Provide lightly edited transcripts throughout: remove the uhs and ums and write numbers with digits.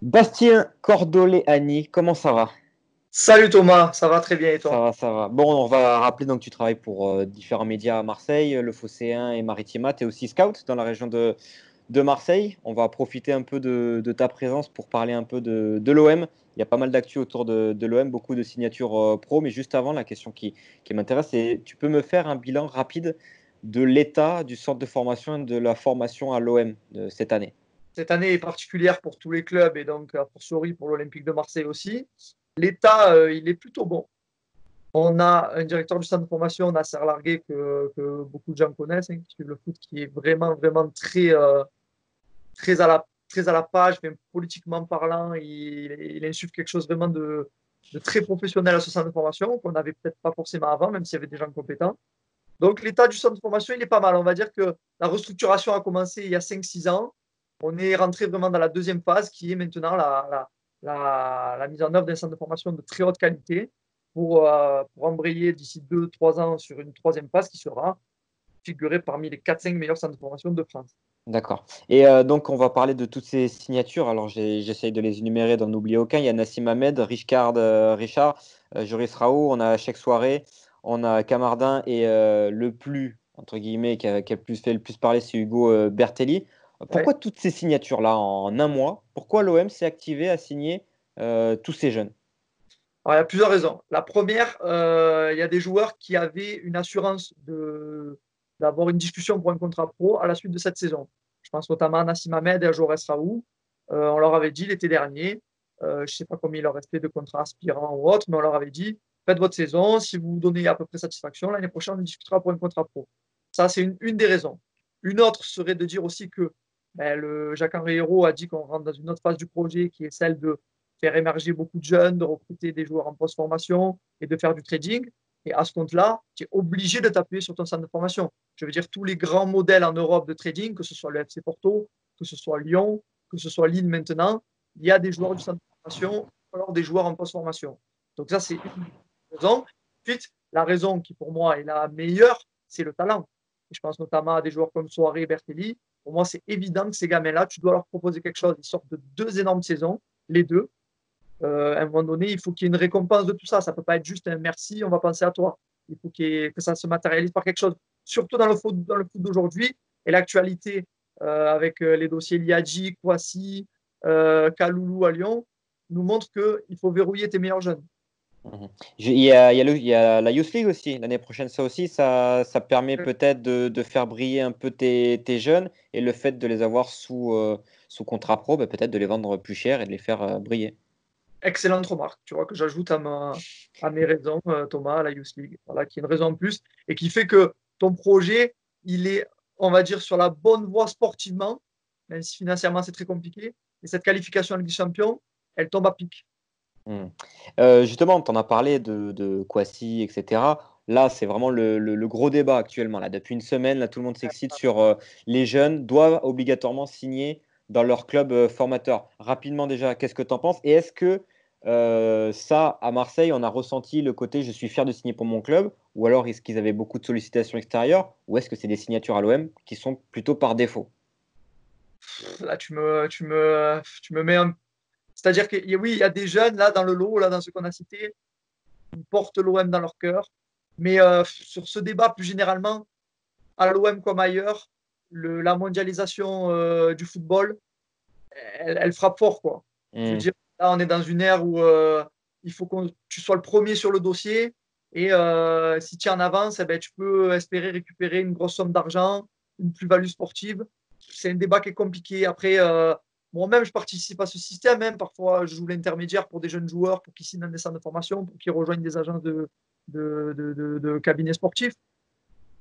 Bastien Cordoleani, comment ça va? Salut Thomas, ça va très bien et Ça toi? va, ça va. Bon, on va rappeler donc que tu travailles pour différents médias à Marseille, le Phocéen et Maritima. Tu es aussi scout dans la région de Marseille. On va profiter un peu de ta présence pour parler un peu de l'OM. Il y a pas mal d'actu autour de l'OM, beaucoup de signatures pro. Mais juste avant, la question qui m'intéresse, c'est tu peux me faire un bilan rapide de l'état du centre de formation et de la formation à l'OM de cette année? Cette année est particulière pour tous les clubs et donc a fortiori pour l'Olympique de Marseille aussi. L'état, il est plutôt bon. On a un directeur du centre de formation, Nasser Largué, que beaucoup de gens connaissent, hein, qui suit le foot, qui est vraiment, vraiment très, très à la page, même politiquement parlant. Il insuffle quelque chose vraiment de très professionnel à ce centre de formation, qu'on n'avait peut-être pas forcément avant, même s'il y avait des gens compétents. Donc, l'état du centre de formation, il est pas mal. On va dire que la restructuration a commencé il y a 5-6 ans. On est rentré vraiment dans la deuxième phase qui est maintenant la mise en œuvre d'un centre de formation de très haute qualité pour embrayer d'ici 2-3 ans sur une troisième phase qui sera figurée parmi les 4-5 meilleurs centres de formation de France. D'accord. Et donc, on va parler de toutes ces signatures. Alors, j'essaye de les énumérer, d'en oublier aucun. Il y a Nassim Ahmed, Richard, Joris Raoult, on a Cheikh Souaré, on a Camardin et le plus, entre guillemets, qui a le plus parler, c'est Hugo Bertelli. Ouais. Pourquoi toutes ces signatures-là en un mois? Pourquoi l'OM s'est activé à signer tous ces jeunes? Alors, il y a plusieurs raisons. La première, il y a des joueurs qui avaient une assurance d'avoir une discussion pour un contrat pro à la suite de cette saison. Je pense notamment à Nassim Ahmed et à Joris Raoult. On leur avait dit l'été dernier, je ne sais pas combien il leur restait de contrats aspirants ou autres, mais on leur avait dit faites votre saison, si vous vous donnez à peu près satisfaction, l'année prochaine, on discutera pour un contrat pro. Ça, c'est une des raisons. Une autre serait de dire aussi que le Jacques-Henri Hérault a dit qu'on rentre dans une autre phase du projet qui est celle de faire émerger beaucoup de jeunes, de recruter des joueurs en post-formation et de faire du trading. Et à ce compte-là, tu es obligé de t'appuyer sur ton centre de formation. Je veux dire, tous les grands modèles en Europe de trading, que ce soit le FC Porto, que ce soit Lyon, que ce soit Lille maintenant, il y a des joueurs du centre de formation, alors des joueurs en post-formation. Donc ça, c'est une raison. Ensuite, la raison qui pour moi est la meilleure, c'est le talent. Et je pense notamment à des joueurs comme Soiré et Bertelli. Pour moi, c'est évident que ces gamins-là, tu dois leur proposer quelque chose. Ils sortent de 2 énormes saisons, les deux. À un moment donné, il faut qu'il y ait une récompense de tout ça. Ça ne peut pas être juste un merci, on va penser à toi. Il faut que ça se matérialise par quelque chose. Surtout dans le foot d'aujourd'hui et l'actualité avec les dossiers Liadji, Kouassi, Kaloulou à Lyon nous montre qu'il faut verrouiller tes meilleurs jeunes. Mhm. Il y a la Youth League aussi. L'année prochaine, ça aussi, ça permet peut-être de faire briller un peu tes jeunes et le fait de les avoir sous contrat pro, bah, peut-être de les vendre plus cher et de les faire briller. Excellente remarque, tu vois, que j'ajoute à mes raisons, Thomas, à la Youth League, voilà, qui est une raison en plus et qui fait que ton projet, il est, on va dire, sur la bonne voie sportivement, même si financièrement c'est très compliqué. Et cette qualification en Ligue des Champions, elle tombe à pic. Mhm. Justement, tu en as parlé de Kwasi, etc. Là, c'est vraiment le gros débat actuellement. Là, depuis une semaine, là, tout le monde s'excite sur les jeunes doivent obligatoirement signer dans leur club formateur. Rapidement déjà, qu'est-ce que tu en penses? Et est-ce que ça, à Marseille, on a ressenti le côté je suis fier de signer pour mon club? Ou alors est-ce qu'ils avaient beaucoup de sollicitations extérieures? Ou est-ce que c'est des signatures à l'OM qui sont plutôt par défaut? Là, tu me mets un. C'est-à-dire que oui, il y a des jeunes là dans le lot, là dans ce qu'on a cité, qui portent l'OM dans leur cœur. Mais sur ce débat, plus généralement, à l'OM comme ailleurs, la mondialisation du football, elle frappe fort, quoi. Je veux Hmm. dire, là, on est dans une ère où il faut que tu sois le premier sur le dossier. Et si tu es en avance, eh ben, tu peux espérer récupérer une grosse somme d'argent, une plus-value sportive. C'est un débat qui est compliqué. Après, moi-même, je participe à ce système. Hein. Parfois, je joue l'intermédiaire pour des jeunes joueurs, pour qu'ils signent un des centres de formation, pour qu'ils rejoignent des agences de cabinets sportifs.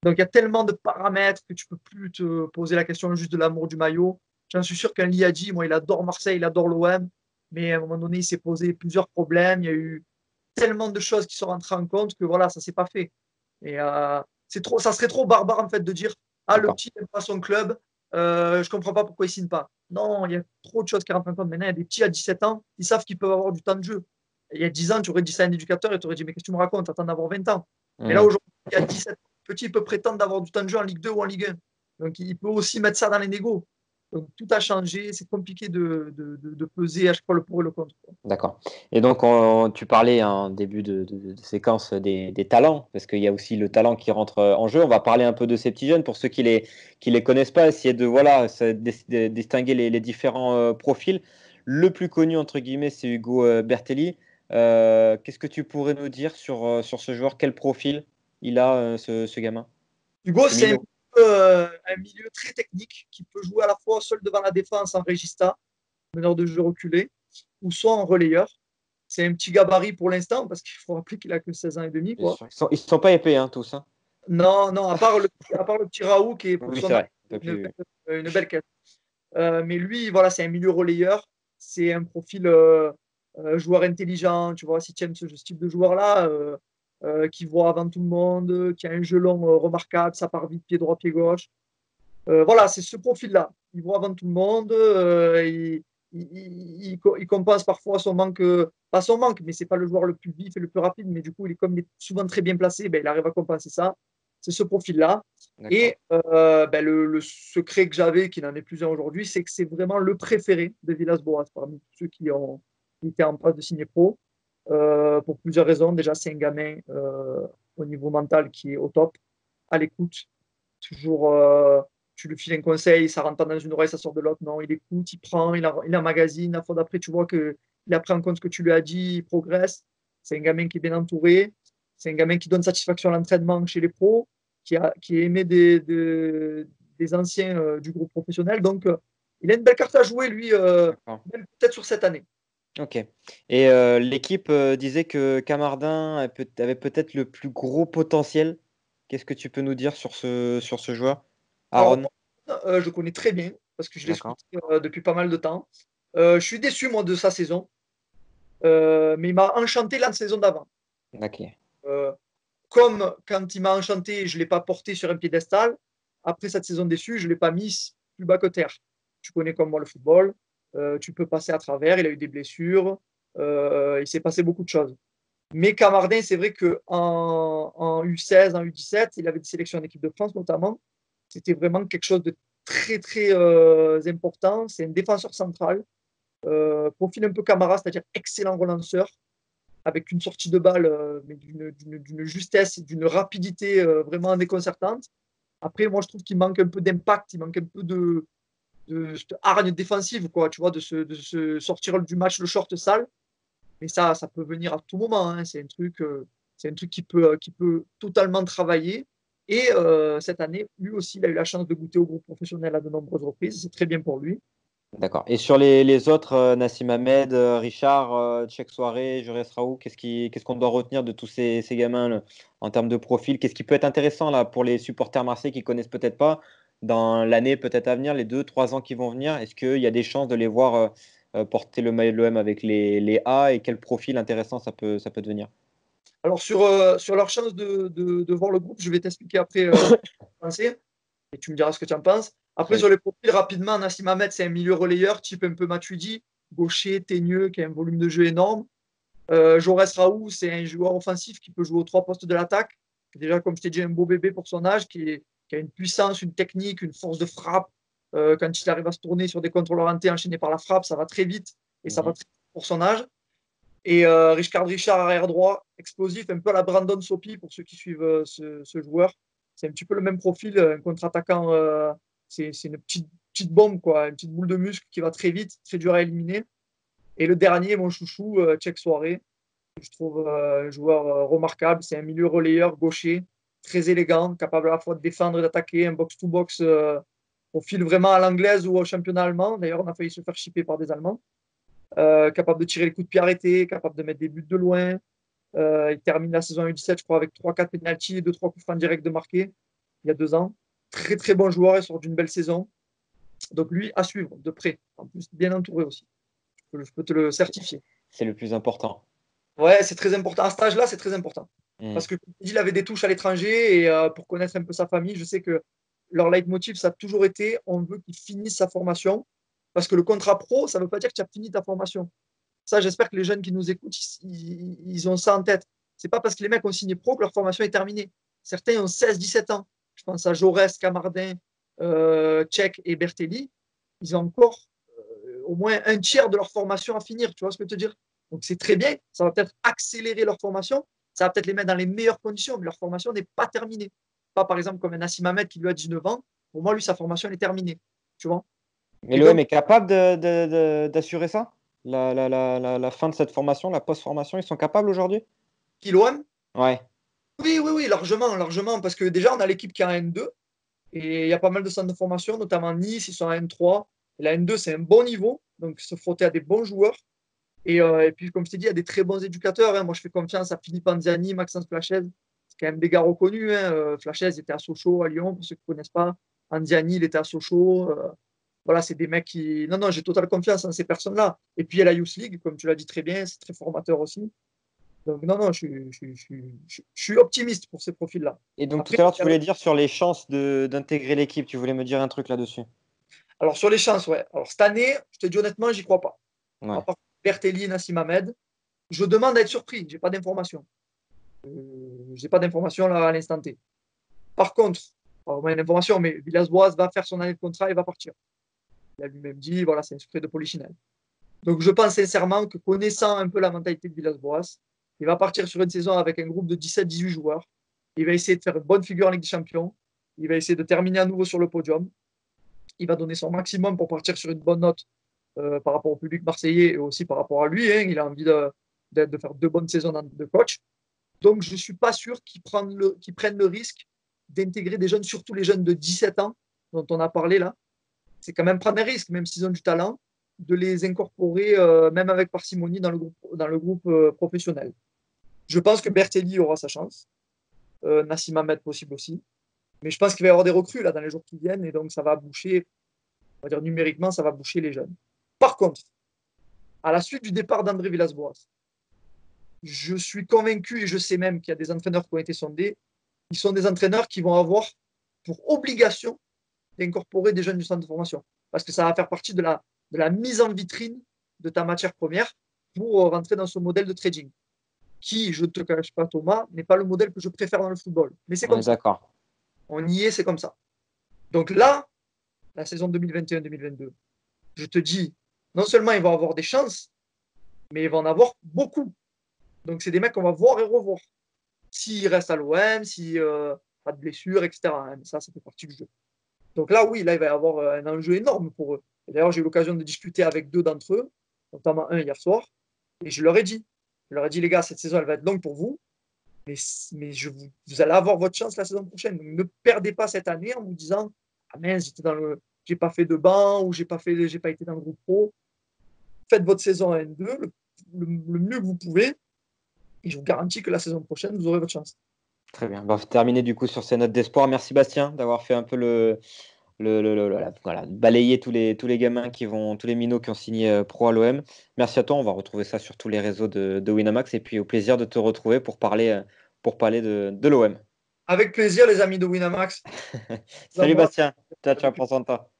Donc, il y a tellement de paramètres que tu ne peux plus te poser la question juste de l'amour du maillot. J'en suis sûr qu'un Liadji, moi, il adore Marseille, il adore l'OM, mais à un moment donné, il s'est posé plusieurs problèmes. Il y a eu tellement de choses qui sont rentrées en compte que voilà, ça ne s'est pas fait. Et ça serait trop barbare, en fait, de dire ah, le D'accord. petit n'aime pas son club, je ne comprends pas pourquoi il ne signe pas. Non, il y a trop de choses qui rentrent en compte. Maintenant, il y a des petits à 17 ans, ils savent qu'ils peuvent avoir du temps de jeu. Il y a 10 ans, tu aurais dit ça à un éducateur et tu aurais dit mais qu'est-ce que tu me racontes, attends d'avoir 20 ans. Mais là, Hmm. aujourd'hui, il y a 17 ans, le petit peut prétendre d'avoir du temps de jeu en Ligue 2 ou en Ligue 1. Donc, il peut aussi mettre ça dans les négos. Donc tout a changé, c'est compliqué de peser à chaque fois le pour et le contre, quoi. D'accord. Et donc, tu parlais en début de séquence des talents, parce qu'il y a aussi le talent qui rentre en jeu. On va parler un peu de ces petits jeunes pour ceux qui les connaissent pas, essayer de voilà, de distinguer les différents profils. Le plus connu, entre guillemets, c'est Hugo Bertelli. Qu'est-ce que tu pourrais nous dire sur ce joueur? Quel profil il a, ce gamin? Hugo, Ce c'est minot. un milieu très technique qui peut jouer à la fois seul devant la défense en régista, meneur de jeu reculé, ou soit en relayeur. C'est un petit gabarit pour l'instant, parce qu'il faut rappeler qu'il a que 16 ans et demi, Bien quoi. sûr. Ils sont pas épais, hein, tous, hein. Non, non, à part le petit Raoult qui est pour Oui, son c'est âge vrai. Un peu une, plus. une belle caisse. Mais lui, voilà, c'est un milieu relayeur. C'est un profil joueur intelligent. Tu vois, si tu aimes ce type de joueur-là, qui voit avant tout le monde, qui a un jeu long remarquable, ça part vite, pied droit, pied gauche. Voilà, c'est ce profil-là. Il voit avant tout le monde. Il compense parfois son manque, pas son manque, mais c'est pas le joueur le plus vif et le plus rapide. Mais du coup, comme il est souvent très bien placé, ben, il arrive à compenser ça. C'est ce profil-là. D'accord. Et ben, le secret que j'avais, qui n'en est plus un aujourd'hui, c'est que c'est vraiment le préféré de Villas-Boas parmi tous ceux qui ont été en passe de signer pro. Pour plusieurs raisons. Déjà, c'est un gamin au niveau mental qui est au top, à l'écoute, toujours, tu lui files un conseil, ça rentre pas dans une oreille, ça sort de l'autre. Non, il écoute, il prend, il emmagasine. La fois d'après, tu vois qu'il a pris en compte ce que tu lui as dit, il progresse. C'est un gamin qui est bien entouré. C'est un gamin qui donne satisfaction à l'entraînement chez les pros, qui est aimé des anciens du groupe professionnel. Donc, il a une belle carte à jouer, lui, D'accord. même peut-être sur cette année. Ok. Et l'équipe disait que Camardin avait peut-être le plus gros potentiel. Qu'est-ce que tu peux nous dire sur ce joueur? Alors, Aaron? je connais très bien, parce que je l'ai D'accord. scouté depuis pas mal de temps. Je suis déçu, moi, de sa saison. Mais il m'a enchanté la saison d'avant. Ok. Euh, Comme quand il m'a enchanté, je ne l'ai pas porté sur un piédestal. Après cette saison déçue, je ne l'ai pas mis plus bas que terre. Tu connais comme moi le football. Tu peux passer à travers. Il a eu des blessures. Il s'est passé beaucoup de choses. Mais Camardin, c'est vrai qu'en U16, en U17, il avait des sélections en équipe de France notamment. C'était vraiment quelque chose de très, très important. C'est un défenseur central. Profil un peu Camara, c'est-à-dire excellent relanceur avec une sortie de balle, mais d'une justesse et d'une rapidité vraiment déconcertante. Après, moi, je trouve qu'il manque un peu d'impact, il manque un peu de hargne défensive, quoi, tu vois, de se sortir du match le short sale. Mais ça peut venir à tout moment, hein. C'est un truc qui peut totalement travailler. Et cette année, lui aussi, il a eu la chance de goûter au groupe professionnel à de nombreuses reprises. C'est très bien pour lui. D'accord. Et sur les autres, Nassim Ahmed, Richard, Cheikh Souaré, Jurès Raoult, qu'est-ce qu'on doit retenir de tous ces gamins là, en termes de profil? Qu'est-ce qui peut être intéressant là pour les supporters marseillais qui connaissent peut-être pas dans l'année peut-être à venir, les 2, 3 ans qui vont venir? Est-ce qu'il y a des chances de les voir porter le maillot de l'OM avec les A et quel profil intéressant ça peut devenir? Alors, sur leur chance de voir le groupe, je vais t'expliquer après penser, et tu me diras ce que tu en penses. Après, Très sur bien. les profils, rapidement, Nassim Ahmed, c'est un milieu relayeur, type un peu Matuidi, gaucher, teigneux, qui a un volume de jeu énorme. Jaurès Raoult, c'est un joueur offensif qui peut jouer aux trois postes de l'attaque. Déjà, comme je t'ai dit, un beau bébé pour son âge, qui a une puissance, une technique, une force de frappe. Quand il arrive à se tourner sur des contrôles orientés enchaînés par la frappe, ça va très vite et ça va Mhm. très vite pour son âge. Et Richard, arrière droit, explosif, un peu à la Brandon Sopi pour ceux qui suivent ce joueur. C'est un petit peu le même profil, un contre-attaquant. C'est une petite bombe, quoi, une petite boule de muscle qui va très vite, très dur à éliminer. Et le dernier, mon chouchou, Cheikh Souaré, je trouve un joueur remarquable. C'est un milieu relayeur gaucher, très élégant, capable à la fois de défendre et d'attaquer, un box-to-box au fil vraiment à l'anglaise ou au championnat allemand. D'ailleurs, on a failli se faire chipper par des Allemands. Capable de tirer les coups de pied arrêtés, capable de mettre des buts de loin. Il termine la saison U17, je crois, avec 3-4 pénaltys et 2-3 coups francs directs de marquer il y a 2 ans. Très très bon joueur, il sort d'une belle saison. Donc lui, à suivre de près. En plus, bien entouré aussi. Je peux te le certifier. C'est le plus important. Ouais, c'est très important. À cet âge-là, c'est très important. Mhm. Parce que comme il avait des touches à l'étranger et pour connaître un peu sa famille, je sais que leur leitmotiv, ça a toujours été on veut qu'il finisse sa formation. Parce que le contrat pro, ça ne veut pas dire que tu as fini ta formation. Ça, j'espère que les jeunes qui nous écoutent, ils ont ça en tête. C'est pas parce que les mecs ont signé pro que leur formation est terminée. Certains ont 16, 17 ans. Je pense à Jaurès, Camardin, Tchèque et Bertelli. ils ont encore au moins un tiers de leur formation à finir. Tu vois ce que je veux te dire? Donc c'est très bien. Ça va peut-être accélérer leur formation. Ça va peut-être les mettre dans les meilleures conditions, mais leur formation n'est pas terminée. Pas par exemple comme un Nassim Ahmed qui lui a 19 ans. Pour moi, lui, sa formation elle est terminée. Tu vois? Mais Et l'OM donc, est capable d'assurer ça? La fin de cette formation, la post-formation, ils sont capables aujourd'hui? l'OM, Ouais. oui, oui, oui, largement, largement. Parce que déjà, on a l'équipe qui est en N2. Et il y a pas mal de centres de formation, notamment Nice, ils sont en N3. Et la N2, c'est un bon niveau. Donc, se frotter à des bons joueurs. Et puis, comme je t'ai dit, il y a des très bons éducateurs. Hein. Moi, je fais confiance à Philippe Anziani, Maxence Flachez. C'est quand même des gars reconnus. Hein. Flachez était à Sochaux, à Lyon, pour ceux qui ne connaissent pas. Anziani, il était à Sochaux. Voilà, c'est des mecs qui. Non, non, j'ai totale confiance en ces personnes-là. Et puis, il y a la Youth League, comme tu l'as dit très bien, c'est très formateur aussi. Donc, non, non, je suis optimiste pour ces profils-là. Et donc tout Après, à l'heure, tu voulais dire sur les chances d'intégrer l'équipe, tu voulais me dire un truc là-dessus. alors, sur les chances, ouais. Alors, cette année, je te dis honnêtement, j'y crois pas. À Ouais. part Bertelli, Nassim Ahmed, je demande à être surpris. J'ai pas d'informations. J'ai pas d'informations là à l'instant T. Par contre, pas vraiment une information, mais Villas-Boas va faire son année de contrat et va partir. Il a lui-même dit, voilà, c'est un secret de Polichinelle. Donc je pense sincèrement que connaissant un peu la mentalité de Villas-Boas, il va partir sur une saison avec un groupe de 17-18 joueurs. Il va essayer de faire une bonne figure en Ligue des Champions. Il va essayer de terminer à nouveau sur le podium. Il va donner son maximum pour partir sur une bonne note par rapport au public marseillais et aussi par rapport à lui. Hein. Il a envie de faire 2 bonnes saisons de coach. Donc, je ne suis pas sûr qu'ils prennent le risque d'intégrer des jeunes, surtout les jeunes de 17 ans dont on a parlé là. C'est quand même prendre un risque, même s'ils ont du talent, de les incorporer, même avec parcimonie, dans le groupe professionnel. Je pense que Bertelli aura sa chance, Nassim Ahmed possible aussi. Mais je pense qu'il va y avoir des recrues là, dans les jours qui viennent, et donc ça va boucher, on va dire numériquement, ça va boucher les jeunes. Par contre, à la suite du départ d'André Villas-Boas, je suis convaincu, et je sais même qu'il y a des entraîneurs qui ont été sondés, ils sont des entraîneurs qui vont avoir pour obligation d'incorporer des jeunes du centre de formation. Parce que ça va faire partie de la mise en vitrine de ta matière première pour rentrer dans ce modèle de trading. Qui, je ne te cache pas, Thomas, n'est pas le modèle que je préfère dans le football. Mais c'est On comme est ça. d'accord. On y est, c'est comme ça. Donc là, la saison 2021-2022, je te dis, non seulement ils vont avoir des chances, mais ils vont en avoir beaucoup. Donc c'est des mecs qu'on va voir et revoir. S'ils restent à l'OM, si pas de blessures, etc. Mais ça fait partie du jeu. Donc là, oui, là, il va y avoir un enjeu énorme pour eux. Et d'ailleurs, j'ai eu l'occasion de discuter avec 2 d'entre eux, notamment un hier soir, et je leur ai dit, les gars, cette saison, elle va être longue pour vous, mais vous allez avoir votre chance la saison prochaine. Donc, ne perdez pas cette année en vous disant, ah mince, j'ai pas fait de banc ou j'ai pas été dans le groupe pro. Faites votre saison en N2 le mieux que vous pouvez, et je vous garantis que la saison prochaine, vous aurez votre chance. Très bien. On va terminer du coup sur ces notes d'espoir. Merci Bastien d'avoir fait un peu voilà, balayer tous les gamins tous les minots qui ont signé pro à l'OM. Merci à toi. On va retrouver ça sur tous les réseaux de Winamax et puis au plaisir de te retrouver pour parler de l'OM. Avec plaisir, les amis de Winamax. Salut Moi, Bastien. Ciao, ciao, avec prends soin de toi.